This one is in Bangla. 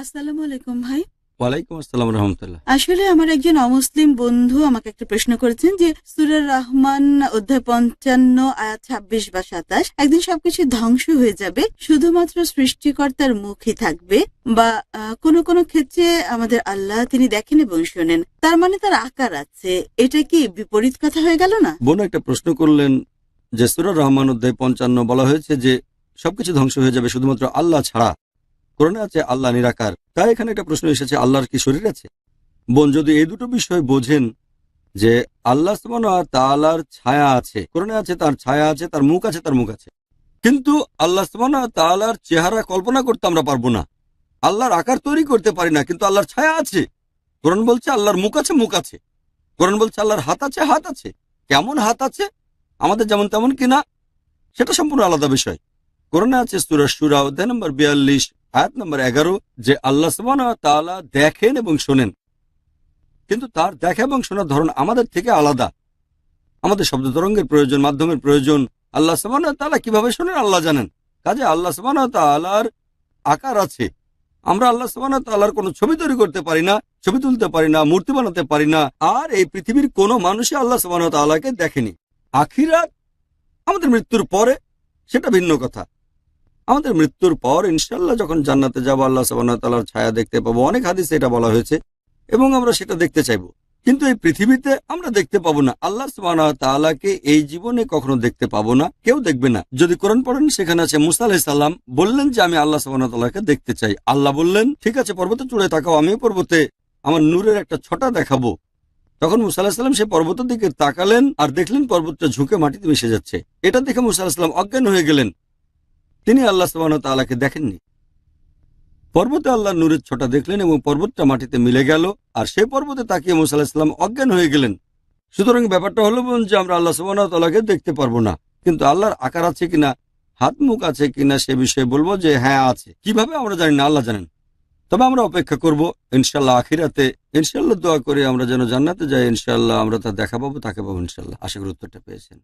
আসসালামু আলাইকুম ভাই। ওয়ালাইকুম আসসালাম রহমতুল্লাহ। আসলে আমার একজন অমুসলিম বন্ধু আমাকে একটা প্রশ্ন করেছেন যে সূরা রহমান অধ্যায় 55 আয়াত 26 বা 27 একদিন সবকিছু ধ্বংস হয়ে যাবে, শুধুমাত্র সৃষ্টিকর্তার মুখই থাকবে, বা কোনো কোনো ক্ষেত্রে আমাদের আল্লাহ তিনি দেখেন এবং শোনেন, তার মানে তার আকার আছে। এটা কি বিপরীত কথা হয়ে গেল না? বোন একটা প্রশ্ন করলেন যে সূরা রহমান অধ্যায় 55 বলা হয়েছে যে সবকিছু ধ্বংস হয়ে যাবে শুধুমাত্র আল্লাহ ছাড়া। কোরআনে আছে আল্লাহ নিরাকার, তাই এখানে একটা প্রশ্ন এসেছে আল্লাহর কি শরীর আছে? বোন যদি এই দুটো বিষয় বোঝেন যে আল্লাহ সুবহানাহু ওয়া তাআলার ছায়া আছে, কোরআনে আছে তার ছায়া আছে, তার মুখ আছে, তার মুখ আছে, কিন্তু আল্লাহ সুবহানাহু ওয়া তাআলার চেহারা কল্পনা করতে আমরা পারবো না, আল্লাহর আকার তৈরি করতে পারি না, কিন্তু আল্লাহর ছায়া আছে। কোরআন বলছে আল্লাহর মুখ আছে, মুখ আছে। কোরআন বলছে আল্লাহর হাত আছে, হাত আছে। কেমন হাত আছে, আমাদের যেমন তেমন কিনা, সেটা সম্পূর্ণ আলাদা বিষয়। কোরআনে আছে সূরা শুরা অধ্যায় নম্বর 42 আয়াত নম্বর 11 যে আল্লাহ সুবহানাহু ওয়া তাআলা দেখেন এবং শোনেন, কিন্তু তার দেখা এবং শোনার ধরন আমাদের থেকে আলাদা। আমাদের শব্দ তরঙ্গের প্রয়োজন, মাধ্যমের প্রয়োজন। আল্লাহ সুবহানাহু ওয়া তাআলা কিভাবে শোনেন আল্লাহ জানেন। কাজে আল্লাহ সুবহানাহু ওয়া তাআলার আকার আছে। আমরা আল্লাহ সুবহানাহু ওয়া তাআলার কোনো ছবি তৈরি করতে পারি না, ছবি তুলতে পারি না, মূর্তি বানাতে পারি না। আর এই পৃথিবীর কোনো মানুষই আল্লাহ সুবহানাহু ওয়া তাআলাকে দেখেনি। আখিরাত আমাদের মৃত্যুর পরে, সেটা ভিন্ন কথা। আমাদের মৃত্যুর পর ইনশাআল্লাহ যখন জান্নাতে যাব আল্লাহ সুবহানাহু ওয়া তাআলার ছায়া দেখতে পাবো। অনেক হাদিসে এটা বলা হয়েছে এবং আমরা সেটা দেখতে চাইবো, কিন্তু এই পৃথিবীতে আমরা দেখতে পাবো না। আল্লাহ সুবহানাহু ওয়া তাআলাকে এই জীবনে কখনো দেখতে পাবো না, কেউ দেখবে না। যদি কোরআন পড়েন সেখানে আছে মুসা আলাইহিস সালাম বললেন যে আমি আল্লাহ সুবহানাহু ওয়া তাআলাকে দেখতে চাই। আল্লাহ বললেন ঠিক আছে পর্বতে চূড়ায় তাকাও, আমিও পর্বতে আমার নূরের একটা ছটা দেখাবো। তখন মুসা আলাইহিস সালাম সেই পর্বতের দিকে তাকালেন আর দেখলেন পর্বতটা ঝুঁকে মাটিতে মিশে যাচ্ছে। এটা দেখে মুসা আলাইহিস সালাম অজ্ঞান হয়ে গেলেন, তিনি আল্লাহ সুবহানাহু ওয়া তাআলাকে দেখেননি। পর্বতে আল্লাহর নূরের ছটা দেখলেন এবং পর্বতটা মাটিতে মিলে গেল, আর সেই পর্বতে তাকিয়ে মুসা আলাইহিস সালাম অজ্ঞান হয়ে গেলেন। সুতরাং ব্যাপারটা হলো যে আমরা আল্লাহ সুবহানাহু ওয়া তাআলাকে দেখতে পারবো না, কিন্তু আল্লাহর আকার আছে কিনা, হাত মুখ আছে কিনা সে বিষয়ে বলবো যে হ্যাঁ আছে। কিভাবে আমরা জানি না, আল্লাহ জানেন। তবে আমরা অপেক্ষা করব ইনশাআল্লাহ আখিরাতে, ইনশাআল্লাহ দোয়া করে আমরা যেন জান্নাতে যাই, ইনশাআল্লাহ আমরা তা দেখা পাবো, তাকে পাবো ইনশাআল্লাহ। আশা করি উত্তরটা পেয়েছেন।